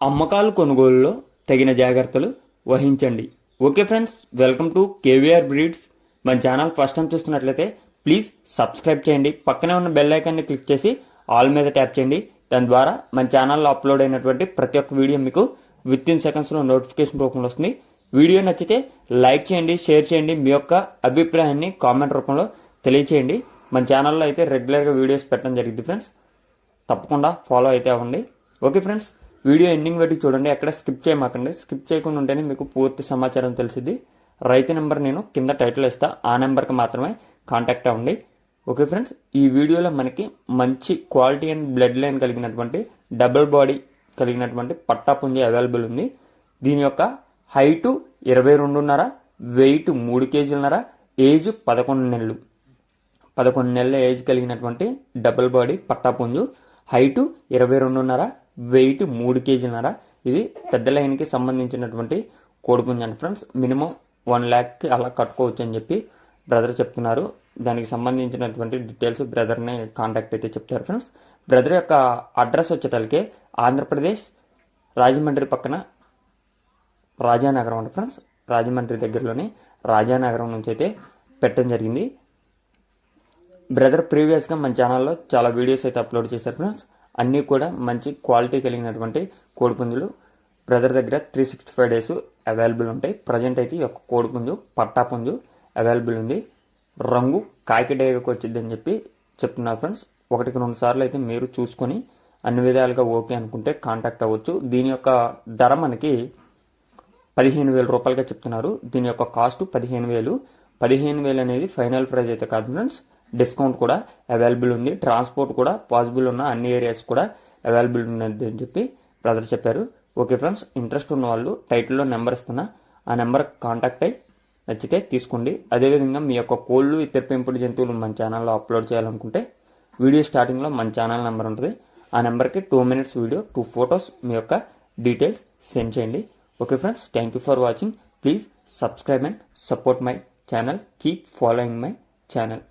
అమ్మకాలు కొనుగోలులో తగిన జాగ్రత్తలు వహించండి. Okay friends, welcome to KVR breeds. మన ఛానల్ ఫస్ట్ టైం చూస్తున్నట్లయితే ప్లీజ్ సబ్స్క్రైబ్ చేయండి. పక్కనే ఉన్న బెల్ ఐకాన్ని క్లిక్ చేసి ఆల్ మీద ట్యాప్ చేయండి. దాని ద్వారా మన ఛానల్లో అప్లోడ్ అయినటువంటి ప్రతి ఒక్క వీడియో మీకు విత్ ఇన్ సెకండ్స్లో నోటిఫికేషన్ రూపంలో వస్తుంది. వీడియో నచ్చితే లైక్ చేయండి, షేర్ చేయండి. మీ యొక్క అభిప్రాయాన్ని కామెంట్ రూపంలో తెలియచేయండి. మన ఛానల్లో అయితే రెగ్యులర్గా వీడియోస్ పెట్టడం జరిగింది ఫ్రెండ్స్. తప్పకుండా ఫాలో అయితే అవ్వండి. ఓకే ఫ్రెండ్స్, వీడియో ఎండింగ్ వరకు చూడండి, ఎక్కడ స్కిప్ చేయమాకండి. స్కిప్ చేయకుండా ఉంటేనే మీకు పూర్తి సమాచారం తెలిసింది. రైతు నెంబర్ నేను కింద టైటిల్ ఇస్తా, ఆ నెంబర్కి మాత్రమే కాంటాక్ట్ అవ్వండి. ఓకే ఫ్రెండ్స్, ఈ వీడియోలో మనకి మంచి క్వాలిటీ అండ్ బ్లడ్ లైన్ కలిగినటువంటి డబుల్ బాడీ కలిగినటువంటి పట్టా పుంజి అవైలబుల్ ఉంది. దీని యొక్క హైటు 22.5, వెయిట్ 3 కేజీలన్నర, ఏజ్ 11 నెలలు. 11 నెలల ఏజ్ కలిగినటువంటి డబుల్ బాడీ పట్టా పుంజు, హైటు 22.5, వెయిట్ 3 కేజీలన్నర. ఇది పెద్ద లైన్కి సంబంధించినటువంటి కోడిపుంజు అండి ఫ్రెండ్స్. మినిమం 1 lakh అలా కట్టుకోవచ్చు అని చెప్పి బ్రదర్ చెప్తున్నారు. దానికి సంబంధించినటువంటి డీటెయిల్స్ బ్రదర్ని కాంటాక్ట్ అయితే చెప్తారు ఫ్రెండ్స్. బ్రదర్ యొక్క అడ్రస్ వచ్చేటప్పటికే ఆంధ్రప్రదేశ్ రాజమండ్రి పక్కన రాజానగరం అండి ఫ్రెండ్స్. రాజమండ్రి దగ్గరలోని రాజానగరం నుంచి అయితే పెట్టడం జరిగింది. బ్రదర్ ప్రీవియస్గా మన ఛానల్లో చాలా వీడియోస్ అయితే అప్లోడ్ చేశారు ఫ్రెండ్స్. అన్నీ కూడా మంచి క్వాలిటీ కలిగినటువంటి కోడిపుంజులు. బ్రదర్ దగ్గర 365 days అవైలబుల్ ఉంటాయి. ప్రజెంట్ అయితే ఈ యొక్క కోడిపుంజు పట్టా పుంజు అవైలబుల్ ఉంది. రంగు కాకి డేగకు వచ్చిందని చెప్పి చెప్తున్నారు ఫ్రెండ్స్. 1-2 సార్లు అయితే మీరు చూసుకొని అన్ని విధాలుగా ఓకే అనుకుంటే కాంటాక్ట్ అవ్వచ్చు. దీని యొక్క ధర మనకి 15,000 రూపాయలుగా చెప్తున్నారు. దీని యొక్క కాస్ట్ 15,000. 15,000 అనేది ఫైనల్ ప్రైస్ అయితే కాదు ఫ్రెండ్స్. డిస్కౌంట్ కూడా అవైలబుల్ ఉంది. ట్రాన్స్పోర్ట్ కూడా పాసిబుల్ ఉన్న అన్ని ఏరియాస్ కూడా అవైలబుల్ ఉన్నది అని చెప్పి బ్రదర్ చెప్పారు. ఓకే ఫ్రెండ్స్, ఇంట్రెస్ట్ ఉన్న వాళ్ళు టైటిల్లో నెంబర్ ఇస్తున్నా, ఆ నెంబర్ కాంటాక్ట్ అయ్యి నచ్చితే తీసుకోండి. అదేవిధంగా మీ యొక్క కోళ్ళు, ఇతర పెంపుడు జంతువులు మన ఛానల్లో అప్లోడ్ చేయాలనుకుంటే వీడియో స్టార్టింగ్లో మన ఛానల్ నెంబర్ ఉంటుంది. ఆ నెంబర్కి 2 minutes వీడియో, 2 photos మీ యొక్క డీటెయిల్స్ సెండ్ చేయండి. Okay friends, thank you for watching. Please subscribe and support my channel. Keep following my channel.